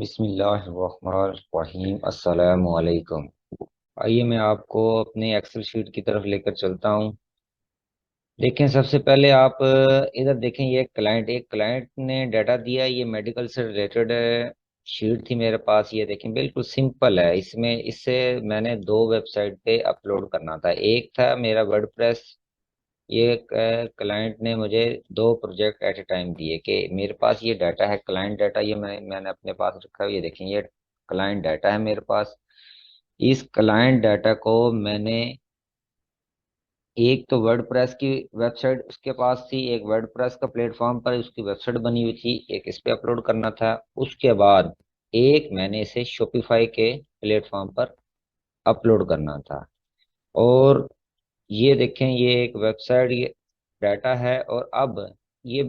बिस्मिल्लाहिर्रहमानिर्रहीम अस्सलामु अलैकुम। आइए मैं आपको अपने एक्सेल शीट की तरफ लेकर चलता हूँ। देखें, सबसे पहले आप इधर देखें, ये एक क्लाइंट ने डाटा दिया। ये मेडिकल से रिलेटेड शीट थी मेरे पास। ये देखें, बिल्कुल सिंपल है। इसमें इससे मैंने दो वेबसाइट पे अपलोड करना था। एक था मेरा वर्डप्रेस। ये क्लाइंट ने मुझे दो प्रोजेक्ट एट ए टाइम दिए कि मेरे पास ये डाटा है, क्लाइंट डाटा। ये मैंने अपने पास रखा है। ये देखें, ये क्लाइंट डाटा है मेरे पास। इस क्लाइंट डाटा को मैंने, एक तो वर्डप्रेस की वेबसाइट उसके पास थी, एक वर्डप्रेस का प्लेटफॉर्म पर उसकी वेबसाइट बनी हुई थी, एक इस पे अपलोड करना था। उसके बाद एक मैंने इसे शॉपिफाई के प्लेटफॉर्म पर अपलोड करना था। और ये देखें, ये एक वेबसाइट, ये डाटा है। और अब ये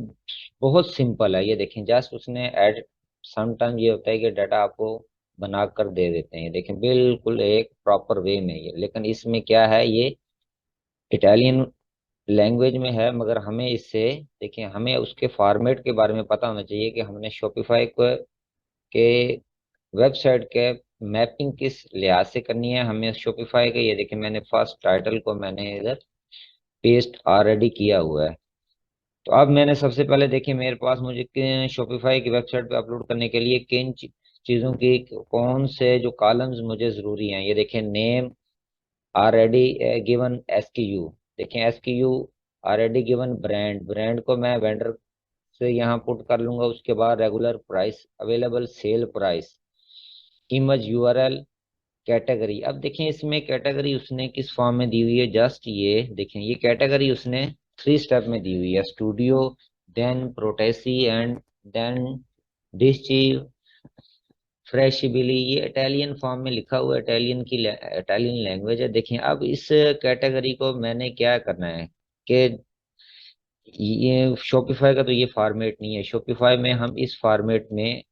बहुत सिंपल है। ये देखें, जस्ट उसने ऐड, समटाइम ये होता है कि डाटा आपको बना कर दे देते हैं। ये देखें, बिल्कुल एक प्रॉपर वे में ये। लेकिन इसमें क्या है, ये इटालियन लैंग्वेज में है। मगर हमें इससे, देखिए, हमें उसके फॉर्मेट के बारे में पता होना चाहिए कि हमने शॉपिफाई को के वेबसाइट के मैपिंग किस लिहाज से करनी है हमें शॉपिफाई के। ये देखिए, मैंने फर्स्ट टाइटल को मैंने इधर पेस्ट ऑलरेडी किया हुआ है। तो अब मैंने सबसे पहले, देखिए, मेरे पास मुझे शॉपिफाई की वेबसाइट पे अपलोड करने के लिए किन चीज़ों की, कौन से जो कॉलम्स मुझे ज़रूरी हैं। ये देखिए, नेम ऑलरेडी गिवन SKU। देखें, SKU ऑलरेडी गिवन। ब्रांड को मैं वेंडर से यहाँ पुट कर लूंगा। उसके बाद regular price, available sale price, image URL, category. अब देखें, इसमें कैटेगरी उसने किस फॉर्म में दी हुई है। जस्ट ये देखें, ये कैटेगरी उसने 3 स्टेप में दी हुई है: स्टूडियो, देन प्रोटेसी, एंड देन डिस्ची फ्रेशिबिली। ये इटालियन फॉर्म में लिखा हुआ है, इटालियन लैंग्वेज है। देखें, अब इस कैटेगरी को मैंने क्या करना है कि ये शॉपिफाई का तो ये फॉर्मेट नहीं है। शॉपिफाई में हम इस फॉर्मेट में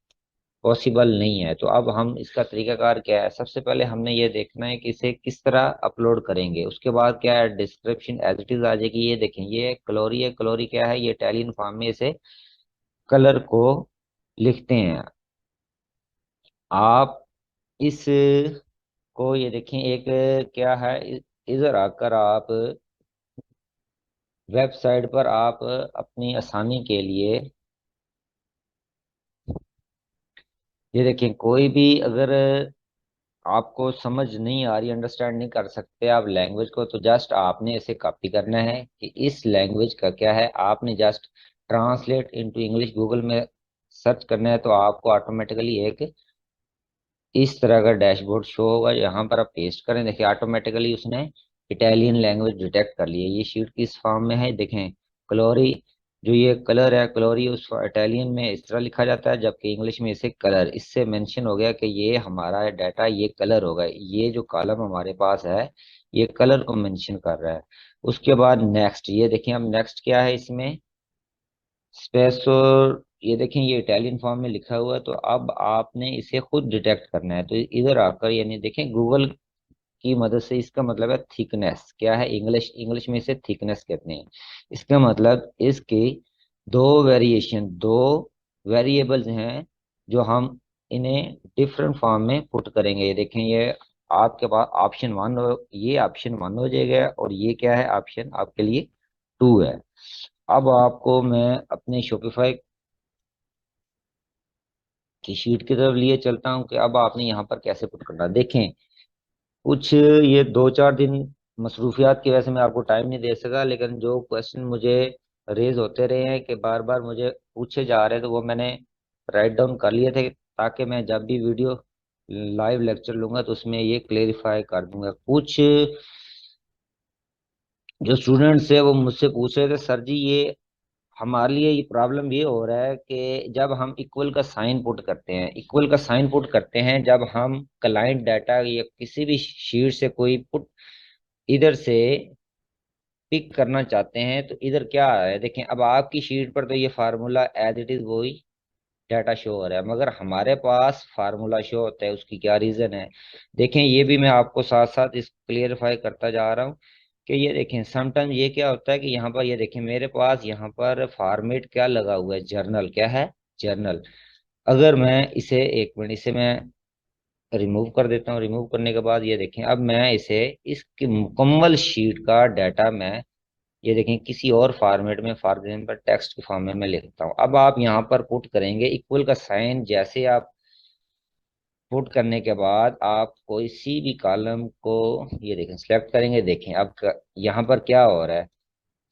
पॉसिबल नहीं है। तो अब हम इसका तरीकाकार क्या है, सबसे पहले हमने ये देखना है कि इसे किस तरह अपलोड करेंगे। उसके बाद क्या है, डिस्क्रिप्शन एज इट इज आ जाएगी। ये देखें, ये क्लोरी है। क्लोरी क्या है, ये इटालियन फॉर्म में इसे कलर को लिखते हैं। आप इस को, ये देखें, एक क्या है, इधर आकर आप वेबसाइट पर आप अपनी आसानी के लिए, ये देखें, कोई भी अगर आपको समझ नहीं आ रही, अंडरस्टैंड नहीं कर सकते आप लैंग्वेज को, तो जस्ट आपने इसे कॉपी करना है कि इस लैंग्वेज का क्या है। आपने just translate into English Google में सर्च करना है, तो आपको ऑटोमेटिकली एक इस तरह का डैशबोर्ड शो होगा। यहाँ पर आप पेस्ट करें, देखिए, ऑटोमेटिकली उसने इटालियन लैंग्वेज डिटेक्ट कर ली है। ये शीट किस फॉर्म में है, देखें, क्लोरी, जो ये कलर है, क्लोरी उस इटालियन में इस तरह लिखा जाता है, जबकि इंग्लिश में इसे कलर। इससे मेंशन हो गया कि ये हमारा डाटा, ये कलर होगा। ये जो कॉलम हमारे पास है, ये कलर को मेंशन कर रहा है। उसके बाद नेक्स्ट, ये देखें, अब नेक्स्ट क्या है इसमें, स्पेस। और ये देखें, ये इटालियन फॉर्म में लिखा हुआ है। तो अब आपने इसे खुद डिटेक्ट करना है। तो इधर आकर, यानी देखें, गूगल की मदद से, इसका मतलब है थिकनेस। क्या है, इंग्लिश इंग्लिश में इसे थिकनेस कहते हैं। इसका मतलब इसकी दो वेरिएबल्स हैं जो हम इन्हें डिफरेंट फॉर्म में पुट करेंगे। ये देखें, ये आपके पास ऑप्शन 1 हो, ये ऑप्शन 1 हो जाएगा, और ये क्या है, ऑप्शन आपके लिए 2 है। अब आपको मैं अपने शॉपिफाई की शीट की तरफ लिए चलता हूँ कि अब आपने यहाँ पर कैसे पुट करना है। देखें, कुछ ये 2-4 दिन मसरूफियात की वजह से मैं आपको टाइम नहीं दे सका, लेकिन जो क्वेश्चन मुझे रेज होते रहे हैं कि बार बार मुझे पूछे जा रहे हैं, तो वो मैंने राइट डाउन कर लिए थे, ताकि मैं जब भी वीडियो लाइव लेक्चर लूंगा तो उसमें ये क्लेरिफाई कर दूंगा। कुछ जो स्टूडेंट्स है वो मुझसे पूछ रहे थे, सर जी, ये हमारे लिए ये प्रॉब्लम ये हो रहा है कि जब हम इक्वल का साइन पुट करते हैं, जब हम क्लाइंट डाटा या किसी भी शीट से कोई पुट इधर से पिक करना चाहते हैं, तो इधर क्या आ रहा है, देखें, अब आपकी शीट पर तो ये फार्मूला एज इट इज वही डाटा शो हो रहा है, मगर हमारे पास फार्मूला शो होता है। उसकी क्या रीजन है, देखें, ये भी मैं आपको साथ साथ इस क्लियरिफाई करता जा रहा हूँ कि ये देखें, समटाइम ये क्या होता है कि यहाँ पर, ये देखें, मेरे पास यहाँ पर फॉर्मेट क्या लगा हुआ है, जर्नल। क्या है, जर्नल। अगर मैं इसे, एक मिनट, इसे मैं रिमूव कर देता हूँ। रिमूव करने के बाद ये देखें, अब मैं इसे, इसकी मुकम्मल शीट का डाटा मैं, ये देखें, किसी और फॉर्मेट में, फॉर एग्जाम्पल टेक्स्ट के फॉर्म में मैं लिखता हूँ। अब आप यहाँ पर पुट करेंगे इक्वल का साइन, जैसे आप पुट करने के बाद आप कोई सी भी कॉलम को, ये देखें, सिलेक्ट करेंगे। देखें अब यहाँ पर क्या हो रहा है,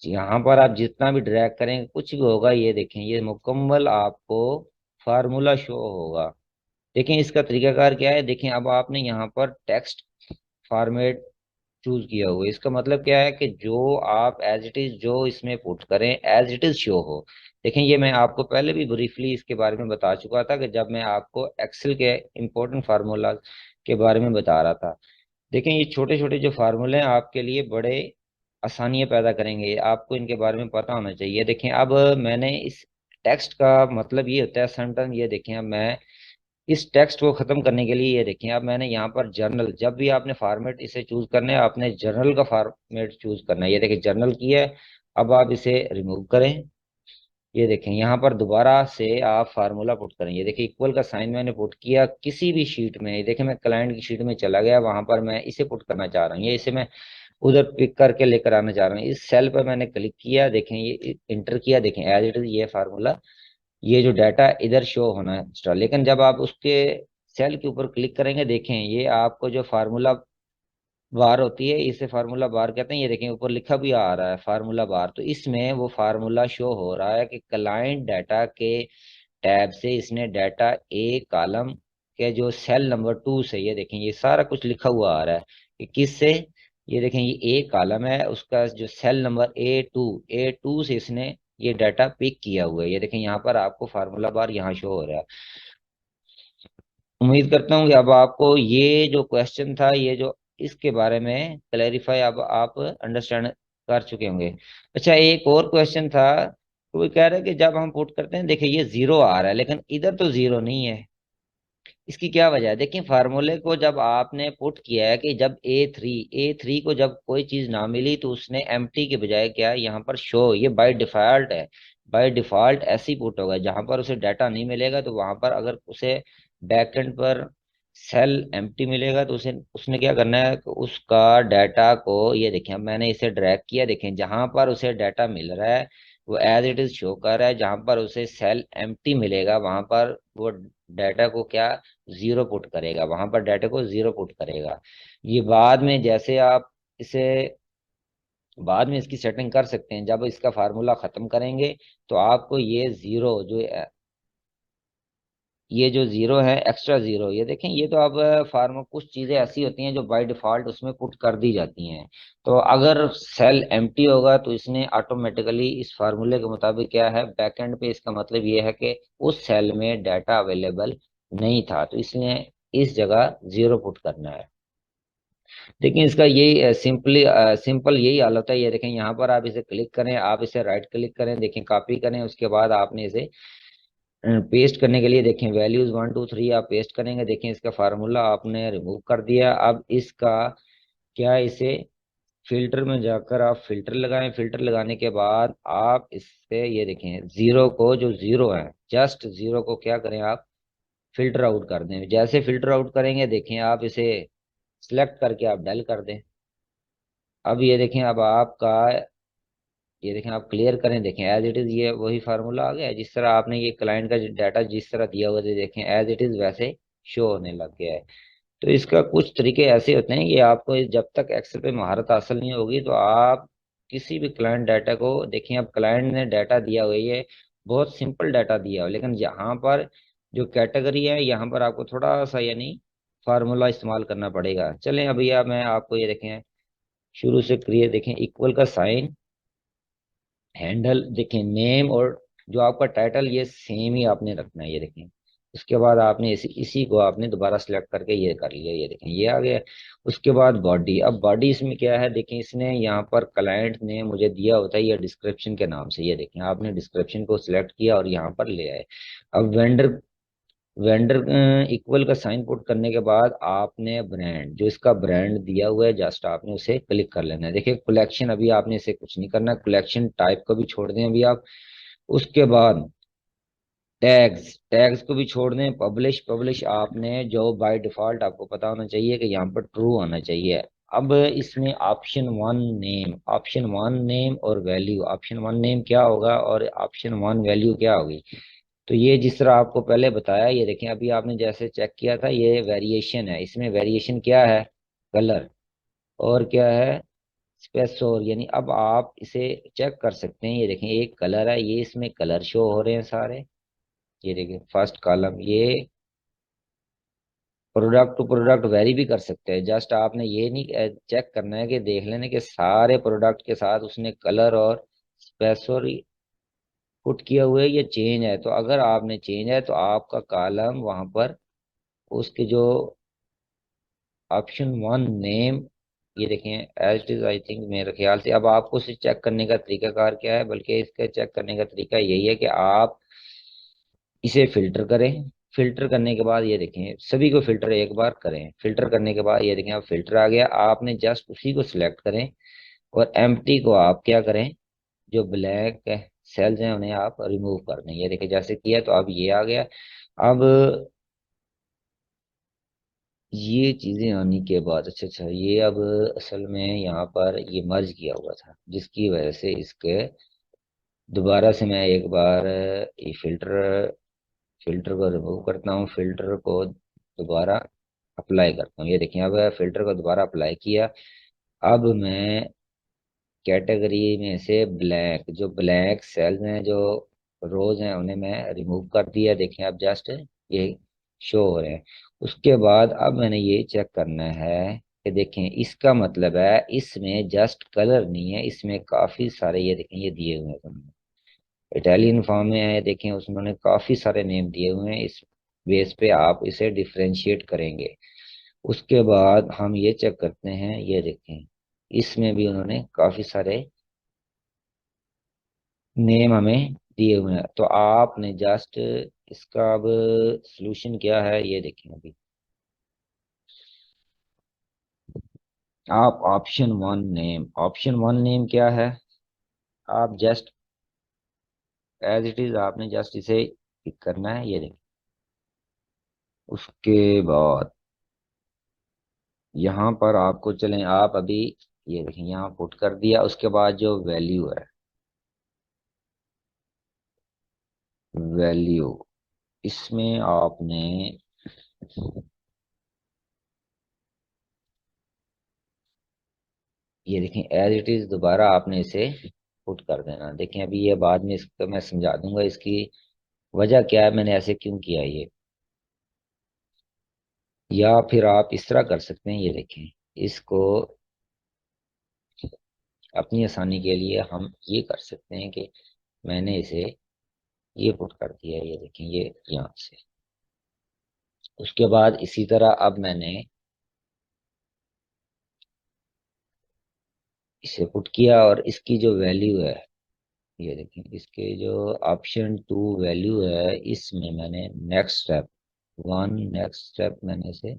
यहाँ पर आप जितना भी ड्रैग करेंगे कुछ भी होगा, ये देखें, ये मुकम्मल आपको फार्मूला शो होगा। देखें इसका तरीकाकार क्या है, देखें अब आपने यहाँ पर टेक्स्ट फॉर्मेट चूज किया हुआ है, इसका मतलब क्या है कि जो आप एज इट इज जो इसमें पुट करें एज इट इज शो हो। देखें ये मैं आपको पहले भी ब्रीफली इसके बारे में बता चुका था कि जब मैं आपको एक्सेल के इंपॉर्टेंट फार्मूला के बारे में बता रहा था। देखें ये छोटे छोटे जो फार्मूले हैं आपके लिए बड़े आसानियां पैदा करेंगे, आपको इनके बारे में पता होना चाहिए। देखें अब मैंने इस टेक्स्ट का मतलब ये होता है सेंटेंस, ये देखें अब मैं इस टेक्स्ट को खत्म करने के लिए, ये देखें अब मैंने यहाँ पर जर्नल, जब भी आपने फॉर्मेट इसे चूज करना है आपने जर्नल का फॉर्मेट चूज करना है। ये देखें जर्नल किया है। अब आप इसे रिमूव करें। ये देखें यहाँ पर दोबारा से आप फार्मूला पुट करें। ये देखिए इक्वल का साइन मैंने पुट किया किसी भी शीट में। ये देखें मैं क्लाइंट की शीट में चला गया, वहां पर मैं इसे पुट करना चाह रहा हूँ, ये इसे मैं उधर पिक करके लेकर आना चाह रहा हूँ। इस सेल पर मैंने क्लिक किया, देखें ये इंटर किया, देखें एज इट इज ये फार्मूला, ये जो डाटा इधर शो होना है स्टार। लेकिन जब आप उसके सेल के ऊपर क्लिक करेंगे, देखें ये आपको जो फार्मूला बार होती है, इसे फार्मूला बार कहते हैं। ये देखें ऊपर लिखा भी आ रहा है फार्मूला बार, तो इसमें वो फार्मूला शो हो रहा है कि क्लाइंट डाटा के टैब से इसने डाटा ए कॉलम के जो सेल नंबर 2 से, ये देखें ये सारा कुछ लिखा हुआ आ रहा है कि किस से, ये देखें ये ए कॉलम है, उसका जो सेल नंबर ए टू से इसने ये डाटा पिक किया हुआ है। ये देखें यहाँ पर आपको फार्मूला बार यहाँ शो हो रहा है। उम्मीद करता हूँ कि अब आपको ये जो क्वेश्चन था, ये जो इसके बारे में क्लैरिफाई अब आप अंडरस्टैंड कर चुके होंगे। अच्छा एक और क्वेश्चन था, तो वो कह रहा है कि जब हम पुट करते हैं, देखिए ये जीरो आ रहा है लेकिन इधर तो जीरो नहीं है, इसकी क्या वजह है। देखिए फार्मूले को जब आपने पुट किया है कि जब ए थ्री को जब कोई चीज ना मिली तो उसने एम्प्टी के बजाय क्या है यहाँ पर शो, ये बाय डिफॉल्ट है, बाय डिफॉल्ट ऐसे ही पुट होगा। जहां पर उसे डाटा नहीं मिलेगा तो वहां पर अगर उसे बैकएंड पर सेल एम्प्टी मिलेगा तो उसे, उसने क्या करना है कि उसका डाटा को, ये देखें अब मैंने इसे ड्रैग किया, देखें जहां पर उसे डाटा मिल रहा है वो एज इट इज शो कर रहा है, जहां पर उसे सेल एम्प्टी मिलेगा वहां पर वो डाटा को क्या, जीरो पुट करेगा, वहां पर डाटा को जीरो पुट करेगा। ये बाद में जैसे आप इसे बाद में इसकी सेटिंग कर सकते हैं, जब इसका फार्मूला खत्म करेंगे तो आपको ये जीरो जो, ये जो जीरो है एक्स्ट्रा जीरो, ये देखें ये तो अब फार्म कुछ चीजें ऐसी होती हैं जो बाय डिफॉल्ट उसमें पुट कर दी जाती हैं। तो अगर सेल एम्प्टी होगा तो इसने ऑटोमेटिकली इस फार्मूले के मुताबिक क्या है, बैकएंड पे इसका मतलब ये है कि उस सेल में डाटा अवेलेबल नहीं था, तो इसने इस जगह जीरो पुट करना है। देखिए इसका यही सिंपल यही हालत है। ये देखें यहाँ पर आप इसे क्लिक करें, आप इसे राइट क्लिक करें, देखें कॉपी करें, उसके बाद आपने इसे पेस्ट करने के लिए देखें वैल्यूज 1 2 3 आप पेस्ट करेंगे। देखें इसका फार्मूला आपने रिमूव कर दिया। अब इसका क्या है, इसे फिल्टर में जाकर आप फिल्टर लगाएं, फिल्टर लगाने के बाद आप इससे, ये देखें जीरो को, जो जीरो है जस्ट जीरो को क्या करें आप फिल्टर आउट कर दें। जैसे फिल्टर आउट करेंगे देखें आप इसे सिलेक्ट करके आप डल कर दें। अब ये देखें अब आपका, ये देखें आप क्लियर करें, देखें एज इट इज ये वही फार्मूला आ गया है। जिस तरह आपने ये क्लाइंट का डाटा जिस तरह दिया हुआ था, देखें एज इट इज वैसे शो होने लग गया है। तो इसका कुछ तरीके ऐसे होते हैं कि आपको जब तक एक्सेल पे महारत हासिल नहीं होगी तो आप किसी भी क्लाइंट डाटा को, देखें अब क्लाइंट ने डाटा दिया हुआ है, ये बहुत सिंपल डाटा दिया हुआ है, लेकिन यहाँ पर जो कैटेगरी है यहाँ पर आपको थोड़ा सा यानी फार्मूला इस्तेमाल करना पड़ेगा। चलें अभी मैं आपको ये देखें शुरू से क्रिएट, देखें इक्वल का साइन, हैंडल, देखें नेम और जो आपका टाइटल ये सेम ही आपने रखना है। ये देखें उसके बाद आपने इसी को आपने दोबारा सेलेक्ट करके ये कर लिया, ये देखें ये आ गया। उसके बाद बॉडी, अब बॉडी इसमें क्या है, देखें इसने यहाँ पर क्लाइंट ने मुझे दिया होता है ये डिस्क्रिप्शन के नाम से। ये देखें आपने डिस्क्रिप्शन को सिलेक्ट किया और यहाँ पर ले आए। अब वेंडर, वेंडर इक्वल का साइन पुट करने के बाद आपने ब्रांड, जो इसका ब्रांड दिया हुआ है जस्ट आपने उसे क्लिक कर लेना है। देखिए कलेक्शन अभी आपने इसे कुछ नहीं करना, कलेक्शन टाइप को भी छोड़ दें अभी आप। उसके बाद टैग्स, टैग्स को भी छोड़ दें। पब्लिश, पब्लिश आपने जो बाय डिफॉल्ट आपको पता होना चाहिए कि यहाँ पर ट्रू आना चाहिए। अब इसमें option one name, option one name और वैल्यू, ऑप्शन वन नेम क्या होगा और ऑप्शन वन वैल्यू क्या होगी। तो ये जिस तरह आपको पहले बताया, ये देखें अभी आपने जैसे चेक किया था, ये वेरिएशन है। इसमें वेरिएशन क्या है, कलर, और क्या है, स्पेसर। यानी अब आप इसे चेक कर सकते हैं, ये देखें एक कलर है, ये इसमें कलर शो हो रहे हैं सारे। ये देखिए फर्स्ट कॉलम, ये प्रोडक्ट टू प्रोडक्ट वेरी भी कर सकते हैं। जस्ट आपने ये नहीं चेक करना है कि देख लेना कि सारे प्रोडक्ट के साथ उसने कलर और स्पेसर पुट किया हुआ है या चेंज है। तो अगर आपने चेंज है तो आपका कॉलम वहां पर उसके जो ऑप्शन वन नेम, ये देखें as it is, I think मेरे ख्याल से। अब आपको इसे चेक करने का तरीकाकार क्या है, बल्कि इसका चेक करने का तरीका यही है कि आप इसे फिल्टर करें। फिल्टर करने के बाद ये देखें, सभी को फिल्टर एक बार करें। फिल्टर करने के बाद ये देखें अब फिल्टर आ गया, आपने जस्ट उसी को सिलेक्ट करें और एम्प्टी को आप क्या करें, जो ब्लैक सेल्स हैं उन्हें आप रिमूव कर दें। ये देखें जैसे किया तो अब ये आ गया। अब ये चीजें आने के बाद, अच्छा अच्छा, ये अब असल में यहाँ पर ये मर्ज किया हुआ था, जिसकी वजह से इसके दोबारा से मैं एक बार ये फिल्टर, फिल्टर को रिमूव करता हूँ, फिल्टर को दोबारा अप्लाई करता हूँ। ये देखिए अब फिल्टर को दोबारा अप्लाई किया। अब मैं कैटेगरी में से ब्लैक, जो ब्लैक सेल्स हैं, जो रोज हैं, उन्हें मैं रिमूव कर दिया। देखें अब जस्ट ये शो हो रहे हैं। उसके बाद अब मैंने ये चेक करना है कि देखें इसका मतलब है इसमें जस्ट कलर नहीं है, इसमें काफी सारे, ये देखें ये दिए हुए हैं इटालियन फॉर्म में है, देखें उसने काफी सारे नेम दिए हुए हैं। इस बेस पे आप इसे डिफ्रेंशिएट करेंगे। उसके बाद हम ये चेक करते हैं, ये देखें इसमें भी उन्होंने काफी सारे नेम हमें दिए हुए हैं। तो आपने जस्ट इसका अब सॉल्यूशन क्या है, ये देखें अभी आप option one name, option one name क्या है, आप जस्ट एज इट इज आपने जस्ट इसे पिक करना है। ये देखें उसके बाद यहाँ पर आपको चलें, आप अभी ये देखें यहाँ पुट कर दिया। उसके बाद जो वैल्यू है, वैल्यू, इसमें आपने ये देखें एज इट इज, दोबारा आपने इसे पुट कर देना। देखें अभी ये बाद में इसको मैं समझा दूंगा इसकी वजह क्या है, मैंने ऐसे क्यों किया ये। या फिर आप इस तरह कर सकते हैं, ये देखें इसको अपनी आसानी के लिए हम ये कर सकते हैं कि मैंने इसे ये पुट कर दिया, ये देखें ये यहाँ से। उसके बाद इसी तरह अब मैंने इसे पुट किया और इसकी जो वैल्यू है, ये देखें इसके जो ऑप्शन टू वैल्यू है, इसमें मैंने next step one, next step मैंने इसे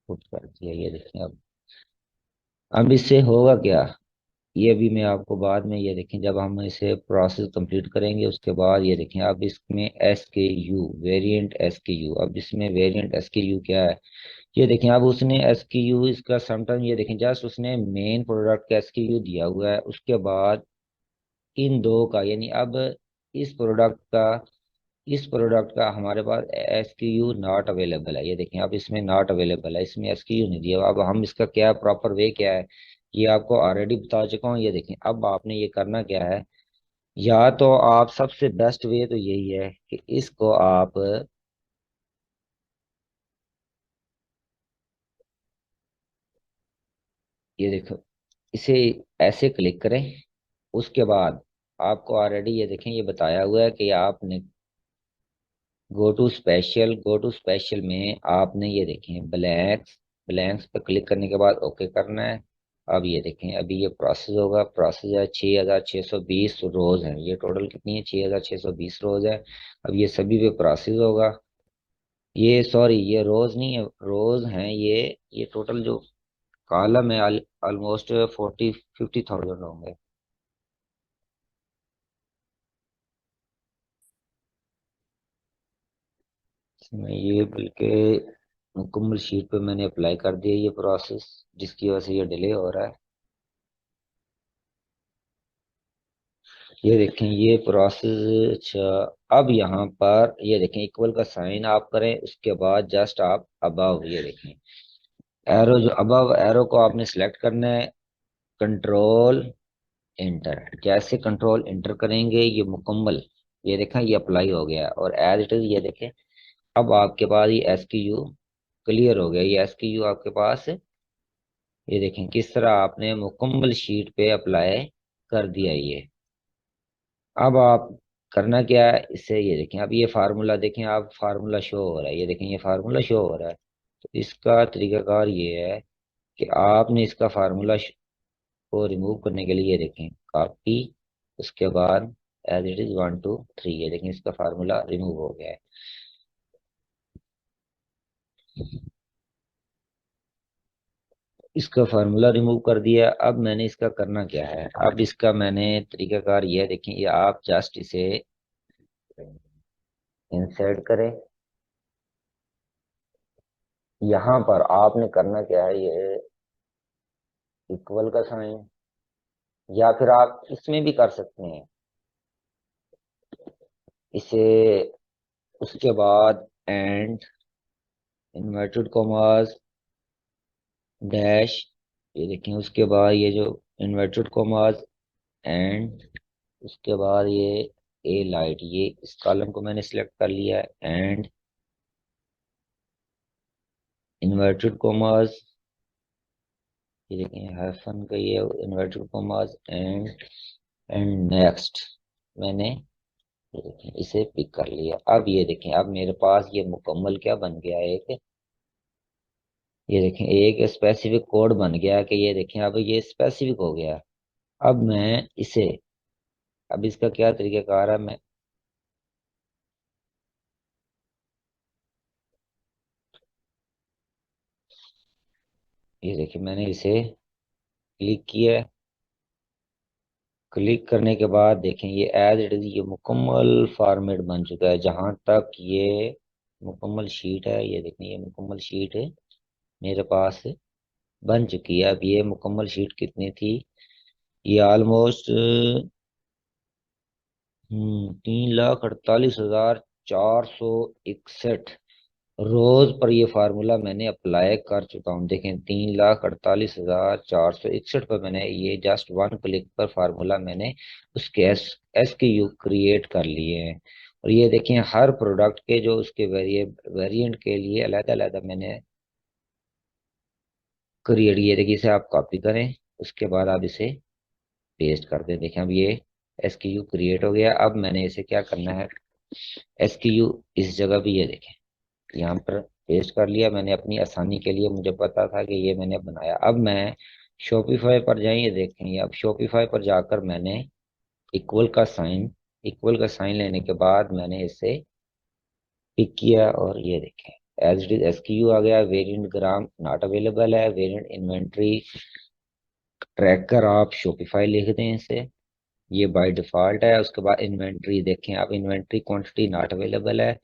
पुट कर दिया। ये देखें अब इससे होगा क्या, ये भी मैं आपको बाद में, ये देखें जब हम इसे प्रोसेस कंप्लीट करेंगे उसके बाद। ये देखें अब इसमें एस के यू, वेरिएंट एस के यू, अब इसमें वेरिएंट एस के यू क्या है, ये देखें अब उसने एस के यू इसका समटाइम, ये देखें जस्ट उसने मेन प्रोडक्ट का एस के यू दिया हुआ है। उसके बाद इन दो का, यानी अब इस प्रोडक्ट का, इस प्रोडक्ट का हमारे पास S Q U not available है। ये देखें अब इसमें नॉट अवेलेबल है, इसमें एस क्यू यू नहीं दिया। अब हम इसका क्या प्रॉपर वे क्या है, ये आपको ऑलरेडी बता चुका हूँ। ये देखें अब आपने ये करना क्या है, या तो आप सबसे बेस्ट वे तो यही है कि इसको आप, ये देखो इसे ऐसे क्लिक करें। उसके बाद आपको ऑलरेडी ये देखें ये बताया हुआ है कि आपने go to special, go to special में आपने ये देखें ब्लैंक्स, ब्लैंक्स पर क्लिक करने के बाद ओके करना है। अब ये देखें अभी ये प्रोसेस होगा, प्रोसेस है 6620 रोज हैं, ये टोटल कितनी है 6620 रोज है। अब ये सभी पे प्रोसेस होगा। ये सॉरी ये रोज नहीं है, रोज हैं ये टोटल जो कॉलम है ऑलमोस्ट 50,000 होंगे। मैं ये बल्कि मुकम्मल शीट पे मैंने अप्लाई कर दिया ये प्रोसेस, जिसकी वजह से ये डिले हो रहा है। ये देखें ये प्रोसेस। अच्छा, अब यहाँ पर ये देखें इक्वल का साइन आप करें, उसके बाद जस्ट आप अबव ये देखें एरो, जो अबव एरो को आपने सेलेक्ट करना है, कंट्रोल इंटर। जैसे कंट्रोल इंटर करेंगे ये मुकम्मल, ये देखें ये अप्लाई हो गया और एज इट इज ये देखें अब आपके पास ये एस क्यू यू क्लियर हो गया। ये एस क्यू यू आपके पास ये देखें किस तरह आपने मुकम्मल शीट पे अप्लाई कर दिया ये। अब आप करना क्या है इससे, ये देखें अब ये फार्मूला देखें, आप फार्मूला शो हो रहा है, ये देखें ये फार्मूला शो हो रहा है। तो इसका तरीकाकार ये है कि आपने इसका फार्मूला को रिमूव करने के लिए ये देखें कॉपी, उसके बाद एज इट इज 1 2 3, ये देखें इसका फार्मूला रिमूव हो गया है। इसका फार्मूला रिमूव कर दिया। अब मैंने इसका करना क्या है, अब इसका मैंने तरीकाकार ये है, देखें ये आप जस्ट इसे इंसर्ट करें। यहाँ पर आपने करना क्या है, ये इक्वल का साइन, या फिर आप इसमें भी कर सकते हैं इसे, उसके बाद एंड इन्वर्टेड कॉमास डैश, ये देखें उसके बाद ये जो इन्वर्टेड कॉमास एंड उसके बाद ये ए लाइट, ये इस कॉलम को मैंने सिलेक्ट कर लिया है एंड इन्वर्टेड कॉमास, ये देखें हाइफन का ये इन्वर्टेड कॉमास एंड नेक्स्ट, मैंने ये देखें इसे पिक कर लिया। अब ये देखें अब मेरे पास ये मुकम्मल क्या बन गया है, एक ये देखें एक स्पेसिफिक कोड बन गया कि ये देखें अब ये स्पेसिफिक हो गया। अब मैं इसे, अब इसका क्या तरीकाकार है, मैं ये देखिए मैंने इसे क्लिक किया है। क्लिक करने के बाद देखें ये एज इट इज ये मुकम्मल फॉर्मेट बन चुका है। जहां तक ये मुकम्मल शीट है, ये देखें ये मुकम्मल शीट है मेरे पास बन चुकी है। अब ये मुकम्मल शीट कितनी थी, ये ऑलमोस्ट 3,48,461 रोज पर ये फार्मूला मैंने अप्लाई कर चुका हूँ। देखें 3,48,461 पर मैंने ये जस्ट वन क्लिक पर फार्मूला मैंने उसके एस के यू क्रिएट कर लिए हैं। और ये देखें हर प्रोडक्ट के जो उसके वेरिएंट के लिए अलग अलग मैंने क्रिएट, ये देखिए इसे आप कॉपी करें, उसके बाद आप इसे पेस्ट कर दें। देखें अब ये एस के यू क्रिएट हो गया। अब मैंने इसे क्या करना है, एस के यू इस जगह भी ये देखें यहाँ पर पेस्ट कर लिया मैंने अपनी आसानी के लिए, मुझे पता था कि ये मैंने बनाया। अब मैं शॉपिफाई पर जाएं, ये देखेंगे अब शॉपिफाई पर जाकर मैंने इक्वल का साइन, इक्वल का साइन लेने के बाद मैंने इसे पिक किया और ये देखें एज इट इज एसक्यू आ गया। वेरिएंट ग्राम नॉट अवेलेबल है, वेरिएंट इन्वेंट्री ट्रैकर आप शॉपिफाई लिख दें इसे, ये बाय डिफॉल्ट है। उसके बाद इन्वेंट्री देखें आप, इन्वेंट्री क्वांटिटी नॉट अवेलेबल है।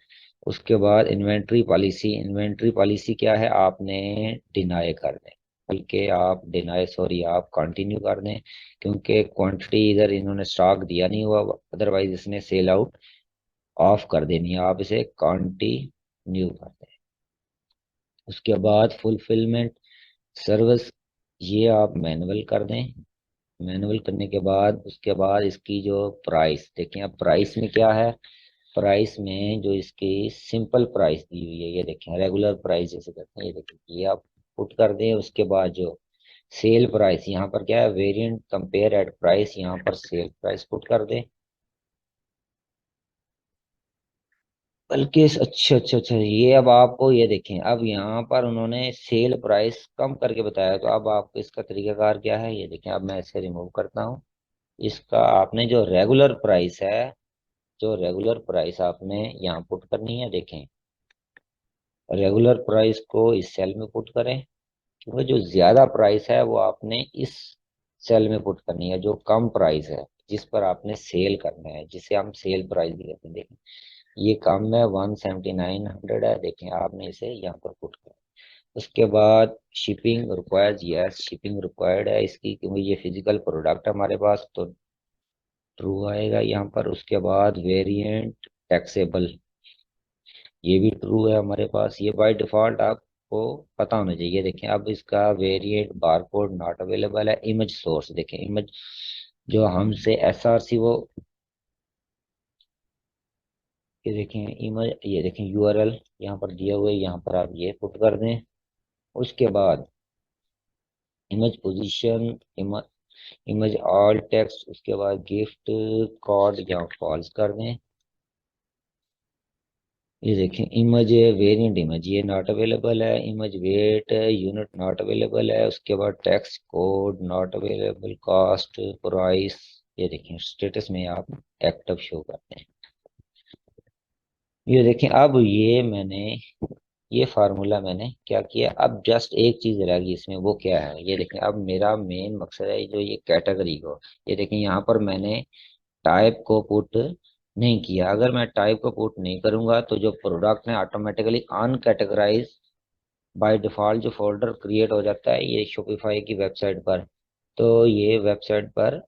उसके बाद इन्वेंट्री पॉलिसी, इन्वेंट्री पॉलिसी क्या है, आपने डिनाई कर दें, बल्कि आप डिनाई सॉरी आप कंटिन्यू कर दें, क्योंकि क्वांटिटी इधर इन्होंने स्टॉक दिया नहीं हुआ, अदरवाइज इसने सेल आउट ऑफ कर देनी है, आप इसे कंटिन्यू कर दें। उसके बाद फुलफिलमेंट सर्विस, ये आप मैनुअल कर दें। मैनुअल करने के बाद उसके बाद इसकी जो प्राइस देखें, अब प्राइस में क्या है, प्राइस में जो इसकी सिंपल प्राइस दी हुई है, ये देखें रेगुलर प्राइस जैसे करते हैं, ये देखें ये आप पुट कर दें। उसके बाद जो सेल प्राइस, यहाँ पर क्या है वेरिएंट कंपेयर एट प्राइस, यहाँ पर सेल प्राइस पुट कर दें। बल्कि अच्छा अच्छा अच्छा, ये अब आपको ये देखें अब यहाँ पर उन्होंने सेल प्राइस कम करके बताया, तो अब आपको इसका तरीकाकार क्या है, ये देखें अब मैं इसे रिमूव करता हूँ। इसका आपने जो रेगुलर प्राइस है, जो रेगुलर प्राइस आपने यहाँ पुट करनी है, देखें रेगुलर प्राइस को इस सेल में पुट करें, क्योंकि जो ज्यादा प्राइस है वो आपने इस सेल में पुट करनी है, जो कम प्राइस है जिस पर आपने सेल करना है, जिसे हम सेल प्राइस भी कहते हैं। देखें ये कम है, 17900 है। देखें आपने इसे यहाँ पर पुट कर। उसके बाद shipping required, yes shipping required है इसकी, क्योंकि ये फिजिकल प्रोडक्ट है हमारे पास, तो ट्रू आएगा यहाँ पर। उसके बाद वेरिएंट टैक्सेबल, ये भी ट्रू है हमारे पास, ये बाय डिफॉल्ट आपको पता होना चाहिए। देखें अब इसका वेरिएंट बारकोड नॉट अवेलेबल है। इमेज सोर्स देखें, इमेज जो हमसे एसआरसी वो, ये देखें इमेज, ये देखें यूआरएल यहाँ पर दिया हुआ है, यहाँ पर आप ये पुट कर दें। उसके बाद image position, image all text, उसके बाद गिफ्ट कॉड यहाँ फॉल्स कर दें। ये देखें इमेज वेरिएंट, इमेज ये नॉट अवेलेबल है। Image weight unit not available है। उसके बाद text code not available. Cost price, ये देखें स्टेटस में आप एक्टिव शो करते हैं। ये देखें अब ये फार्मूला मैंने क्या किया, अब जस्ट एक चीज रह गई इसमें, वो क्या है, ये देखें अब मेरा मेन मकसद है जो ये कैटेगरी को, ये देखें यहाँ पर मैंने टाइप को पुट नहीं किया। अगर मैं टाइप को पुट नहीं करूंगा तो जो प्रोडक्ट है ऑटोमेटिकली अनकैटेगराइज बाय डिफॉल्ट जो फोल्डर क्रिएट हो जाता है ये शॉपिफाई की वेबसाइट पर, तो ये वेबसाइट पर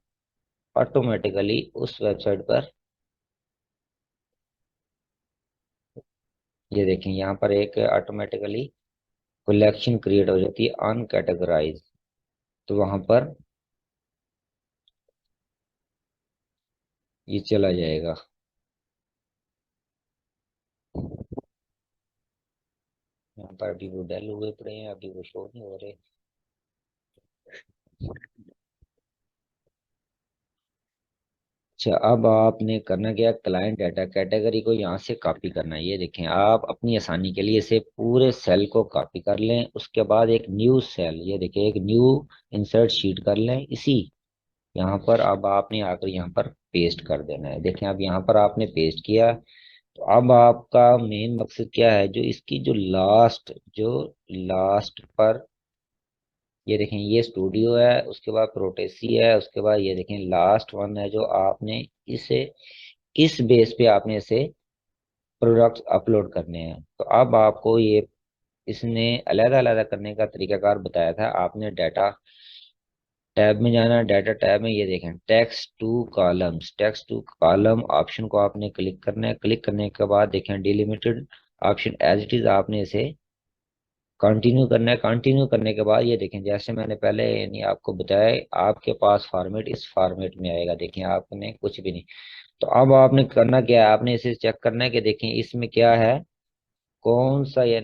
ऑटोमेटिकली उस वेबसाइट पर, ये देखें यहाँ पर एक ऑटोमेटिकली कलेक्शन क्रिएट हो जाती है अनकैटेगराइज, तो वहां पर ये चला जाएगा। यहाँ पर अभी वो डल हुए पड़े हैं, अभी वो शो नहीं हो रहे। अच्छा अब आपने करना क्या, क्लाइंट डाटा कैटेगरी को यहाँ से कॉपी करना है। ये देखें आप अपनी आसानी के लिए इसे पूरे सेल को कॉपी कर लें। उसके बाद एक न्यू सेल, ये देखें एक न्यू इंसर्ट शीट कर लें इसी यहाँ पर। अब आपने आकर यहाँ पर पेस्ट कर देना है। देखें अब यहाँ पर आपने पेस्ट किया, तो अब आपका मेन मकसद क्या है, जो इसकी जो लास्ट पर, ये देखें ये स्टूडियो है, उसके बाद प्रोटेसी है, उसके बाद ये देखें लास्ट वन है जो आपने इसे इस बेस पे आपने इसे प्रोडक्ट्स अपलोड करने हैं। तो अब आपको ये इसने अलग अलग करने का तरीकाकार बताया था। आपने डाटा टैब में जाना है, डाटा टैब में ये देखें text to columns, text to column option को आपने क्लिक करना है। क्लिक करने के बाद देखें delimited option as it is, आपने इसे कंटिन्यू करना है। कंटिन्यू करने के बाद ये देखें जैसे मैंने पहले यानी आपको बताया, आपके पास फॉर्मेट इस फॉर्मेट में आएगा। देखें आपने कुछ भी नहीं, तो अब आपने करना क्या है, आपने इसे चेक करना है कि देखें इसमें क्या है, कौन सा ये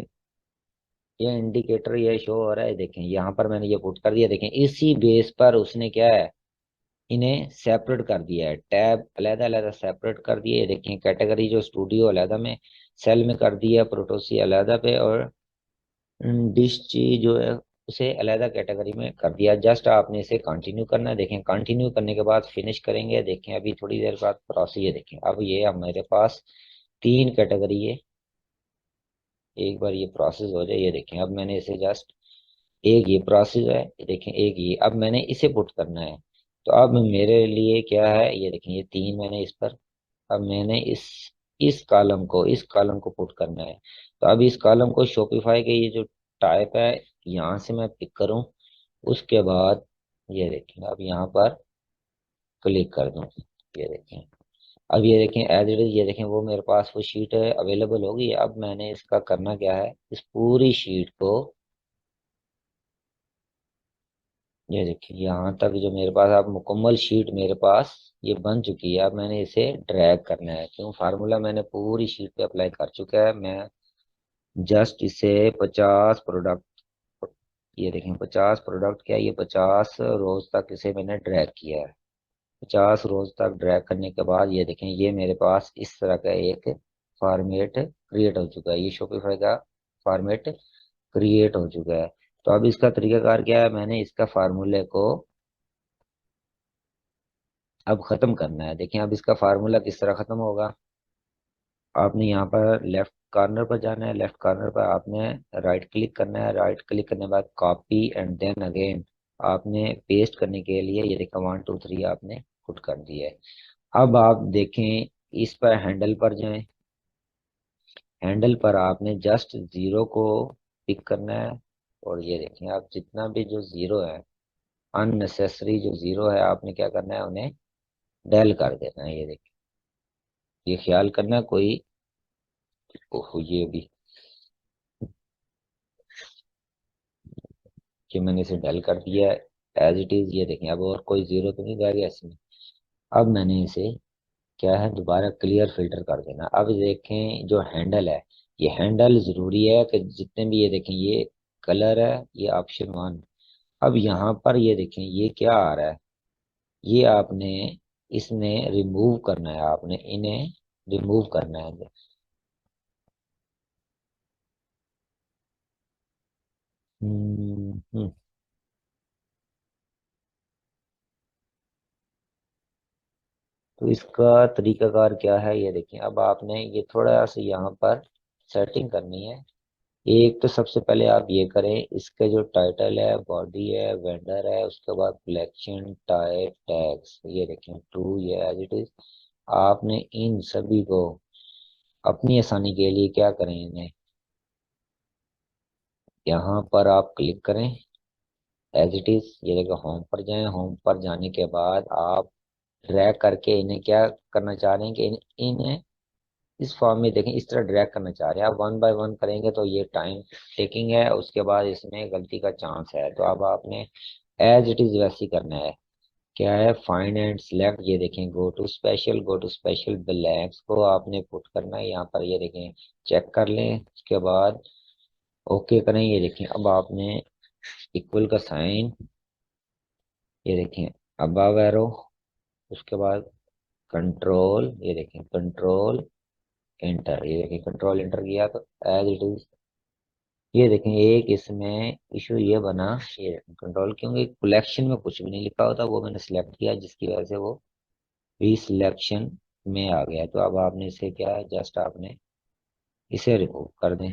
इंडिकेटर ये शो हो रहा है। देखें यहाँ पर मैंने ये पुट कर दिया। देखें इसी बेस पर उसने क्या है, इन्हें सेपरेट कर दिया है, टैब अलग अलग सेपरेट कर दिए। ये देखें कैटेगरी जो स्टूडियो अलग में सेल में कर दिया, प्रोटोसी अलग पे, और डिश जो है उसे अलग कैटेगरी में कर दिया। जस्ट आपने इसे कंटिन्यू करना है। देखें कंटिन्यू करने के बाद फिनिश करेंगे। देखें अभी थोड़ी देर बाद प्रोसेस, ये देखें अब ये अब मेरे पास तीन कैटेगरी है। एक बार ये प्रोसेस हो जाए, ये देखें अब मैंने इसे जस्ट एक ये प्रोसेस है, ये देखें एक ये, अब मैंने इसे पुट करना है। तो अब मेरे लिए क्या है, ये देखें ये तीन मैंने इस पर, अब मैंने इस कॉलम को पुट करना है। तो अब इस कॉलम को शॉपिफाई के ये जो टाइप है यहाँ से मैं पिक करूँ। उसके बाद ये देखें अब यहाँ पर क्लिक कर दूँ, ये देखें अब ये देखें एज इट इज, ये देखें वो मेरे पास वो शीट अवेलेबल होगी। अब मैंने इसका करना क्या है, इस पूरी शीट को, ये देखिए यहाँ तक जो मेरे पास अब मुकम्मल शीट मेरे पास ये बन चुकी है। अब मैंने इसे ड्रैग करना है, क्यों फार्मूला मैंने पूरी शीट पे अप्लाई कर चुका है। मैं जस्ट इसे 50 प्रोडक्ट, ये देखें 50 प्रोडक्ट क्या, ये 50 रोज तक इसे मैंने ड्रैग किया है। 50 रोज तक ड्रैग करने के बाद ये देखें ये मेरे पास इस तरह का एक फॉर्मेट क्रिएट हो चुका है। ये शॉपिफाई का फॉर्मेट क्रिएट हो चुका है। तो अब इसका तरीकाकार क्या है, मैंने इसका फार्मूले को अब खत्म करना है। देखिए अब इसका फार्मूला किस तरह खत्म होगा, आपने यहाँ पर लेफ्ट कॉर्नर पर जाना है। लेफ्ट कॉर्नर पर आपने राइट क्लिक करना है। राइट क्लिक करने के बाद कॉपी एंड देन अगेन आपने पेस्ट करने के लिए ये देखा 1 2 3 आपने पुट कर दिया है। अब आप देखें इस पर हैंडल पर जाएं। हैंडल पर आपने जस्ट जीरो को पिक करना है, और ये देखें आप जितना भी जो जीरो है, अननेसेसरी जो जीरो है, आपने क्या करना है, उन्हें डेल कर देना है। ये देखिए, ये ख्याल करना है कोई, ओहो ये भी कि मैंने इसे डेल कर दिया है एज इट इज। ये देखें अब और कोई जीरो तो नहीं रह गया इसमें। अब मैंने इसे क्या है, दोबारा क्लियर फिल्टर कर देना। अब देखें जो हैंडल है, ये हैंडल जरूरी है कि जितने भी, ये देखें ये कलर है, ये ऑप्शन वन। अब यहाँ पर ये देखें ये क्या आ रहा है, ये आपने इसमें रिमूव करना है, आपने इन्हें रिमूव करना है। हम्म। तो इसका तरीकाकार क्या है, ये देखिए अब आपने ये थोड़ा सा यहाँ पर सेटिंग करनी है। एक तो सबसे पहले आप ये करें, इसके जो टाइटल है, बॉडी है, वेंडर है, उसके बाद कलेक्शन टाइप टैग्स, ये देखें ट्रू, ये एज इट इज। आपने इन सभी को अपनी आसानी के लिए क्या करें, इन्हें यहाँ पर आप क्लिक करें एज इट इज। ये देखो होम पर जाएं, होम पर जाने के बाद आप ड्रैग करके इन्हें क्या करना चाह रहे हैं कि इन्हें इस फॉर्म में देखें, इस तरह ड्रैग करना चाह रहे हैं आप। वन बाय वन करेंगे तो ये टाइम टेकिंग है, उसके बाद इसमें गलती का चांस है। तो अब आपने एज इट इज वैसे ही करना है। क्या है, फाइंड एंड सिलेक्ट, ये देखें गो टू स्पेशल ब्लैंक्स को आपने पुट करना है यहाँ पर। ये देखें चेक कर लें, उसके बाद ओके करें। ये देखें अब आपने इक्वल का साइन, ये देखें अबव एरो, उसके बाद कंट्रोल, ये देखें कंट्रोल एंटर, ये देखें कंट्रोल एंटर किया तो एज इट इज। ये देखें एक इसमें इशू ये बना, ये कंट्रोल, क्योंकि कलेक्शन में कुछ भी नहीं लिखा होता, वो मैंने सिलेक्ट किया जिसकी वजह से वो री सिलेक्शन में आ गया। तो अब आपने इसे क्या है, जस्ट आपने इसे रिमूव कर दें।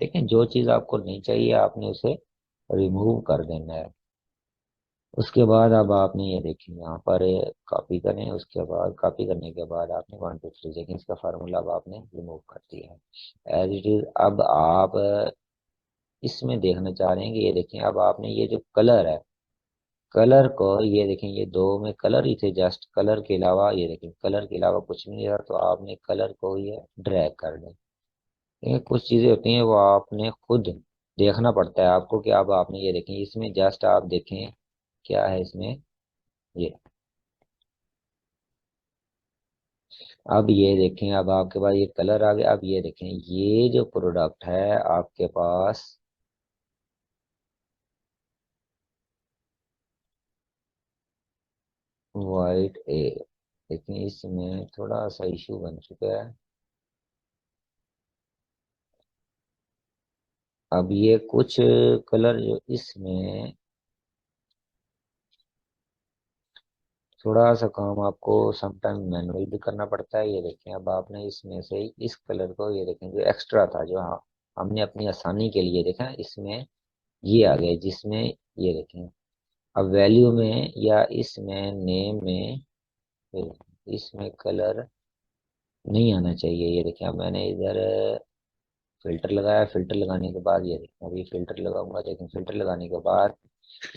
देखें जो चीज़ आपको नहीं चाहिए आपने उसे रिमूव कर देना है। उसके बाद अब आपने ये देखें यहाँ पर कॉपी करें, उसके बाद कॉपी करने के बाद आपने वन टू थ्री देखें, इसका फार्मूला अब आपने रिमूव कर दिया है एज इट इज। अब आप इसमें देखना चाह रहे हैं कि ये देखें अब आपने ये जो कलर है, कलर को ये देखें, ये दो में कलर ही थे, जस्ट कलर के अलावा, ये देखें कलर के अलावा कुछ नहीं था, तो आपने कलर को ये ड्रैग कर दें। ये कुछ चीज़ें होती हैं वो आपने खुद देखना पड़ता है आपको, कि अब आपने ये देखें इसमें जस्ट आप देखें क्या है इसमें, ये अब ये देखें अब आपके पास ये कलर आ गया। अब ये देखें ये जो प्रोडक्ट है आपके पास, वाइट ए, लेकिन इसमें थोड़ा सा इशू बन चुका है। अब ये कुछ कलर जो इसमें, थोड़ा सा काम आपको समटाइम मैनुअल भी करना पड़ता है। ये देखें अब आपने इसमें से इस कलर को, ये देखें जो एक्स्ट्रा था, जो हमने अपनी आसानी के लिए देखा इसमें ये आ गया, जिसमें ये देखें अब वैल्यू में या इसमें नेम में, इसमें कलर नहीं आना चाहिए। ये देखें अब मैंने इधर फिल्टर लगाया, फिल्टर लगाने के बाद ये देखें अभी फिल्टर लगाऊंगा, देखें फिल्टर लगाने के बाद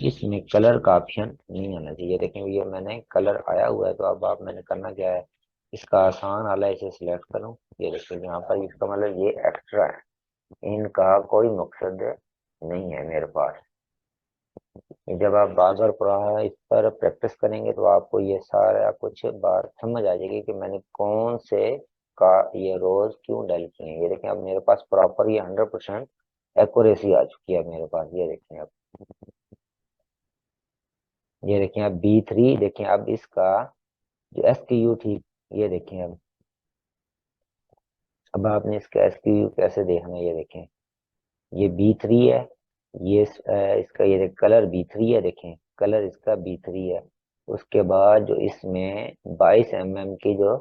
इसमें कलर का ऑप्शन नहीं आना चाहिए। देखें ये मैंने कलर आया हुआ है, तो अब आप मैंने करना क्या है, इसका आसान वाला इसे सिलेक्ट करूं। ये देखिए यहाँ पर इसका मतलब ये एक्स्ट्रा है, इनका कोई मकसद नहीं है मेरे पास। जब आप बार बार पुराना इस पर प्रैक्टिस करेंगे तो आपको ये सारा कुछ बात समझ आ जाएगी कि मैंने कौन से का ये रोज क्यों डाल किए हैं। ये देखें अब मेरे पास प्रॉपर ये 100% एक्यूरेसी आ चुकी है मेरे पास। ये देखें अब, ये देखें अब B3, देखें अब इसका जो SKU थी, ये देखें अब आपने इसका SKU कैसे देखना है। ये देखें ये B3 है, ये इसका ये कलर B3 है, देखें कलर इसका B3 है। उसके बाद जो इसमें 22 mm की जो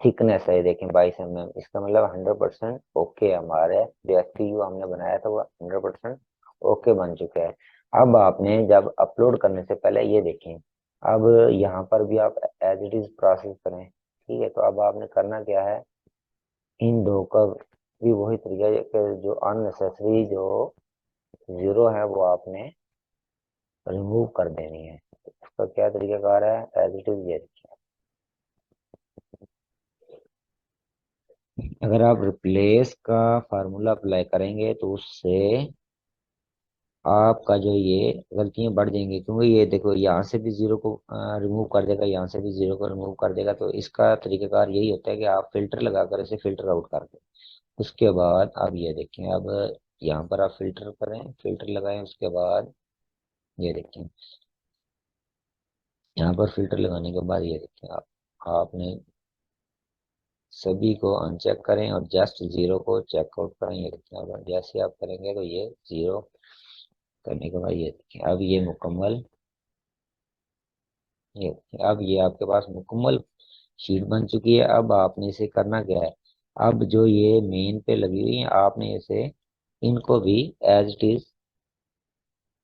थिकनेस है, ये देखें 22 mm, इसका मतलब 100% ओके हमारे जो SKU हमने बनाया था वो 100% ओके बन चुका है। अब आपने जब अपलोड करने से पहले ये देखें, अब यहाँ पर भी आप एज इट इज प्रोसेस करें, ठीक है। तो अब आपने करना क्या है, इन दो का भी वही तरीका है कि जो अननेसेसरी जो जीरो है वो आपने रिमूव कर देनी है। उसका क्या तरीकाकार है, एज इट इज ये। अगर आप रिप्लेस का फार्मूला अप्लाई करेंगे तो उससे आपका जो ये गलतियां बढ़ जाएंगी, क्योंकि ये देखो यहाँ से भी जीरो को रिमूव कर देगा, यहाँ से भी जीरो को रिमूव कर देगा। तो इसका तरीकाकार यही होता है कि आप फिल्टर लगाकर इसे फिल्टर आउट कर दें। उसके बाद अब ये देखें, अब यहाँ पर आप फिल्टर करें, फिल्टर लगाएं, उसके बाद ये देखें, यहाँ पर फिल्टर लगाने के बाद ये देखें आप, आपने सभी को अनचेक करें और जस्ट जीरो को चेकआउट करें। ये देखें, अब जैसे आप करेंगे तो ये जीरो करने के बाद ये देखें, अब ये मुकम्मल, ये अब ये आपके पास मुकम्मल शीट बन चुकी है। अब आपने इसे करना क्या है, अब जो ये मेन पे लगी हुई है आपने इसे, इनको भी एज इट इज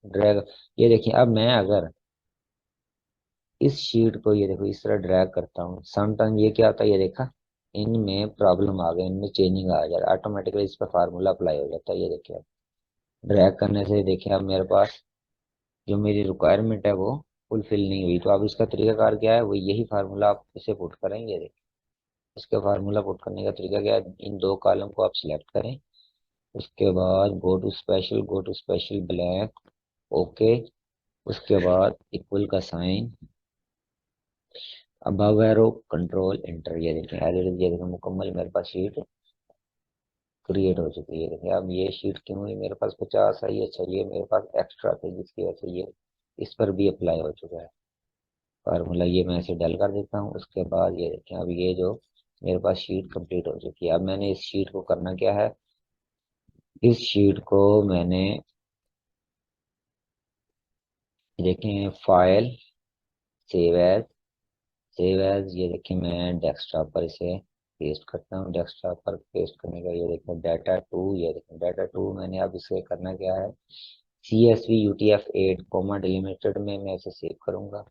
ड्रैग, ये देखिए अब मैं अगर इस शीट को ये देखो इस तरह ड्रैग करता हूँ, समटाइम ये क्या होता है, ये देखा इनमें प्रॉब्लम आ गई, इनमें चेंजिंग आ जाए, ऑटोमेटिकली इस पर फार्मूला अप्लाई हो जाता है। ये देखिए अब ड्रैग करने से देखिए अब मेरे पास जो मेरी रिक्वायरमेंट है वो फुलफिल नहीं हुई। तो अब इसका तरीकाकार क्या है, वो यही फार्मूला आप इसे पुट करेंगे। इसका फार्मूला पुट करने का तरीका क्या है, इन दो कॉलम को आप सिलेक्ट करें, उसके बाद go to special black, okay, उसके बाद इक्वल का sign, above arrow, control enter. ये देखें एज इट इज, ये देखें मुकम्मल मेरे पास शीट क्रिएट हो चुकी है। देखिए अब ये शीट क्यों हुई मेरे पास 50 आई, अच्छा ये मेरे पास एक्स्ट्रा थे जिसकी वजह से ये इस पर भी अप्लाई हो चुका है फार्मूला। ये मैं इसे डल कर देता हूँ, उसके बाद ये देखें अब ये जो मेरे पास शीट कंप्लीट हो चुकी है। अब मैंने इस शीट को करना क्या है, इस शीट को मैंने देखें file, save as, save as, ये देखें मैं डेस्कटॉप पर इसे पेस्ट करता हूँ। डेस्कटॉप पर पेस्ट करने का ये देखें डाटा टू, ये देखें डाटा टू मैंने अब इसे करना क्या है, CSV UTF-8 कोमा डिलिमिटेड में मैं इसे सेव करूंगा।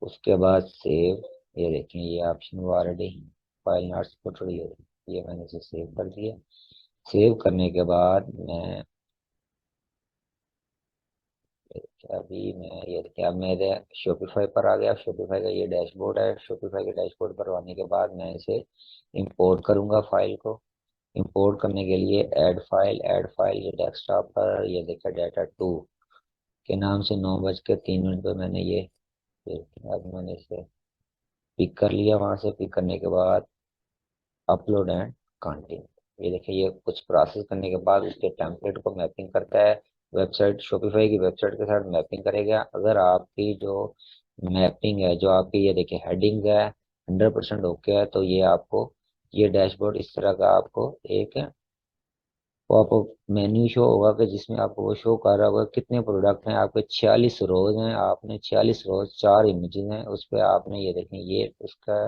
उसके बाद सेव, ये देखें ये ऑप्शन वो ऑलरेडी फाइल नॉट सपोर्टेड, ये मैंने इसे सेव कर दिया। सेव करने के बाद मैं अभी मैं ये देखिए अब मेरे शॉपिफाई पर आ गया। शॉपिफाई का ये डैशबोर्ड है, शॉपिफाई के डैशबोर्ड पर आने के बाद मैं इसे इंपोर्ट करूंगा फाइल को। इंपोर्ट करने के लिए ऐड फाइल, ये डेस्कटॉप पर ये देखा डाटा टू के नाम से 9:03 पे मैंने ये, अब मैंने इसे पिक कर लिया। वहां से पिक करने के बाद अपलोड एंड कंटिन्यू, ये देखिए ये कुछ प्रोसेस करने के बाद उसके टेम्पलेट को मैपिंग करता है, वेबसाइट शॉपिफाई की वेबसाइट के साथ मैपिंग करेगा। अगर आपकी जो मैपिंग है, जो आपकी ये देखिए हेडिंग है 100% ओके है, तो ये आपको ये डैशबोर्ड इस तरह का आपको एक पॉपअप मेन्यू शो होगा कि जिसमें आपको वो शो कर रहा होगा कितने प्रोडक्ट हैं आपके, 46 रोज हैं, आपने 46 रोज 4 इमेजेस हैं उस पर, आपने ये देखें ये उसका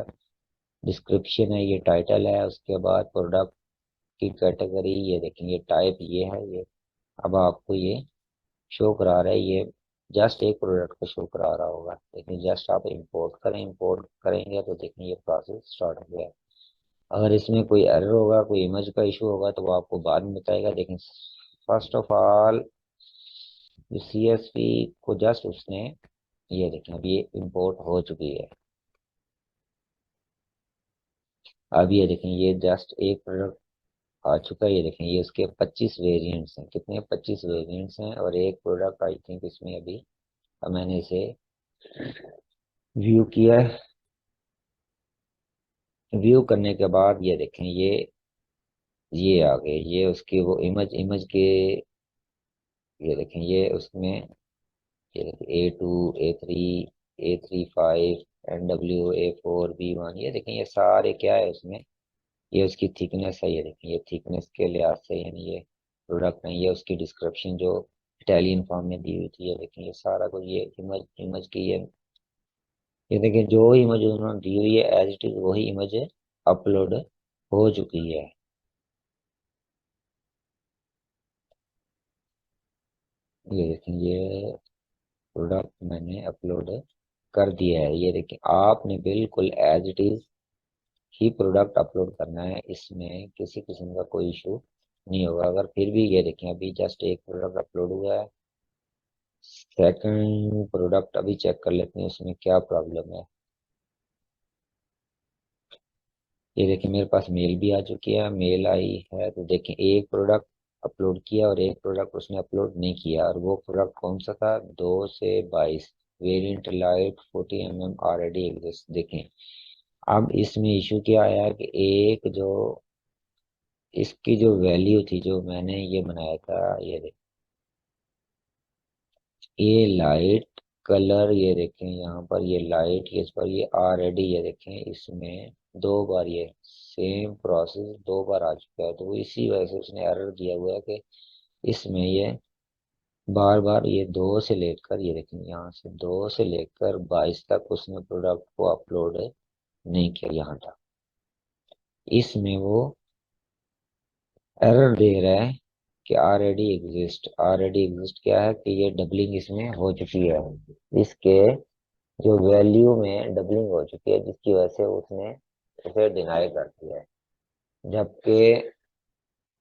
डिस्क्रिप्शन है, ये टाइटल है, उसके बाद प्रोडक्ट की कैटेगरी, ये देखें ये टाइप ये है ये। अब आपको ये शो करा रहा है, ये जस्ट एक प्रोडक्ट को शो करा रहा होगा, लेकिन जस्ट आप इंपोर्ट करें, इंपोर्ट करेंगे तो देखें ये प्रोसेस स्टार्ट हो गया है। अगर इसमें कोई एरर होगा, कोई इमेज का इशू होगा तो वो आपको बाद में बताएगा। लेकिन फर्स्ट ऑफ ऑल जो CSV को जस्ट उसने, ये देखें अब ये इंपोर्ट हो चुकी है। अब ये देखें ये जस्ट एक प्रोडक्ट आ चुका है, ये देखें ये उसके 25 वेरिएंट्स हैं, कितने 25 वेरिएंट्स हैं, और एक प्रोडक्ट आई थिंक इसमें अभी, अब मैंने इसे व्यू किया है। व्यू करने के बाद ये देखें ये आ गए, ये उसके वो इमेज इमेज के, ये देखें ये उसमें, ये देखें A2 A3 A35 NW A4 B1, ये देखें ये सारे क्या है उसमें, ये उसकी थिकनेस है, ये देखें ये थिकनेस के लिहाज से यानी ये प्रोडक्ट नहीं, ये उसकी डिस्क्रिप्शन जो इटालियन फॉर्म में दी हुई थी, ये देखें ये सारा कुछ, ये इमेज इमेज की ये देखें जो इमेज उन्होंने दी हुई है एज इट इज वही इमेज अपलोड हो चुकी है। ये देखें ये प्रोडक्ट मैंने अपलोड कर दिया है, ये देखें आपने बिल्कुल एज इट इज ही प्रोडक्ट अपलोड करना है, इसमें किसी किस्म का कोई इशू नहीं होगा। अगर फिर भी ये देखें अभी जस्ट एक प्रोडक्ट अपलोड हुआ है, सेकंड प्रोडक्ट अभी चेक कर लेते हैं उसमें क्या प्रॉब्लम है। ये देखिए मेरे पास मेल भी आ चुकी है, मेल आई है तो देखें एक प्रोडक्ट अपलोड किया और एक प्रोडक्ट उसने अपलोड नहीं किया, और वो प्रोडक्ट कौन सा था, 2 से 22 variant light 40 mm already exist. देखें अब इसमें इशू क्या आया है कि एक जो इसकी जो वैल्यू थी जो मैंने ये बनाया था, ये लाइट कलर, ये देखें यहाँ पर ये लाइट, ये इस पर ये ऑलरेडी ये देखें इसमें 2 बार ये सेम प्रोसेस 2 बार आ चुका है, तो वो इसी वजह से उसने एरर दिया हुआ है कि इसमें ये बार बार ये 2 से लेकर ये देखें यहाँ से 2 से लेकर 22 तक उसने प्रोडक्ट को अपलोड नहीं किया यहाँ तक। इसमें वो एरर दे रहा है कि ऑलरेडी एग्जिस्ट क्या है कि ये डबलिंग इसमें हो चुकी है, इसके जो वैल्यू में डबलिंग हो चुकी है, जिसकी वजह से उसने उसे डिनाई कर दिया है। जबकि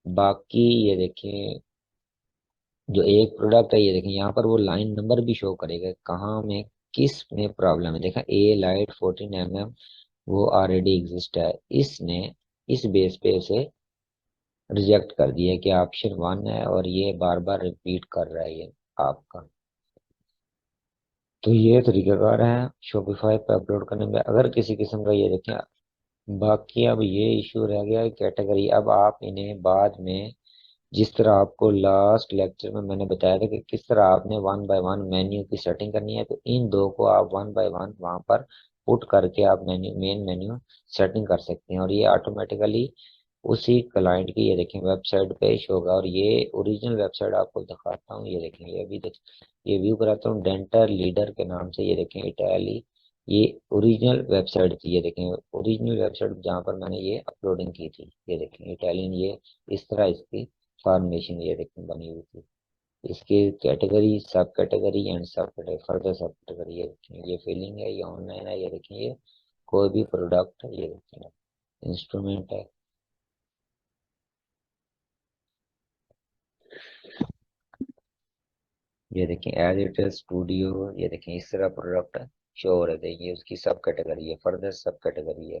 बाकी ये देखिए जो एक प्रोडक्ट है, ये देखिए यहाँ पर वो लाइन नंबर भी शो करेगा कहाँ में किस में प्रॉब्लम है। देखा ए लाइट 14 mm वो ऑलरेडी एग्जिस्ट है, इसने इस बेस पे उसे रिजेक्ट कर दिया कि ऑप्शन 1 है और ये बार बार रिपीट कर रहा है ये आपका। तो ये तरीकाकार है शॉपिफाई पे अपलोड करने में अगर किसी किस्म का ये देखें। बाकी अब ये इशू रह गया है कैटेगरी, अब आप इन्हें बाद में जिस तरह आपको लास्ट लेक्चर में मैंने बताया था कि किस तरह आपने 1 बाय 1 मेन्यू की सेटिंग करनी है, तो इन दो को आप 1 बाय 1 वहां पर पुट करके आप मेन मेन्यू सेटिंग कर सकते हैं, और ये ऑटोमेटिकली उसी क्लाइंट की ये देखें वेबसाइट पे शो होगा। और ये ओरिजिनल वेबसाइट आपको दिखाता हूँ, ये देखें ये अभी ये व्यू कराता हूँ डेंटल लीडर के नाम से, ये देखें इटैली, ये ओरिजिनल वेबसाइट थी, ये देखें ओरिजिनल वेबसाइट जहाँ पर मैंने ये अपलोडिंग की थी, ये देखें इटालियन, ये इस तरह इसकी फॉर्मेशन ये देखें बनी हुई थी। इसकी कैटेगरी सब कैटेगरी एंड सब कैटेगरी फर्दर सब कैटेगरी, ये देखें ये फीलिंग है, ये ऑनलाइन है, ये देखें ये कोई भी प्रोडक्ट है, ये देखें इंस्ट्रूमेंट है, ये देखें एज इट इज स्टूडियो, ये देखें इस तरह प्रोडक्ट शो हो रहे थे, ये उसकी सब कैटेगरी है, फर्दर सब कैटेगरी है।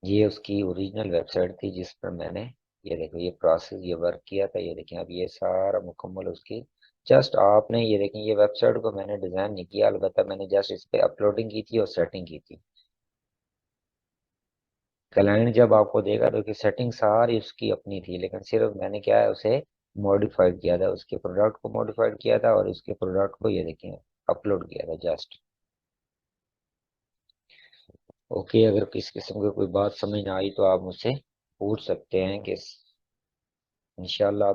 ये उसकी ओरिजिनल वेबसाइट थी जिस पर मैंने ये देखो ये प्रोसेस ये वर्क किया था, ये देखें अब ये सारा मुकम्मल उसकी जस्ट आपने ये देखें ये वेबसाइट को मैंने डिज़ाइन नहीं किया, अलबत्ता मैंने जस्ट इस पे अपलोडिंग की थी और सेटिंग की थी। क्लाइंट जब आपको देगा तो कि सेटिंग सारी उसकी अपनी थी, लेकिन सिर्फ मैंने क्या है उसे मॉडिफाइड किया था, उसके प्रोडक्ट को मॉडिफाइड किया था और उसके प्रोडक्ट को ये देखें अपलोड किया था जस्ट। ओके, अगर किसी किस्म की कोई बात समझ ना आई तो आप मुझसे पूछ सकते हैं कि इंशाल्लाह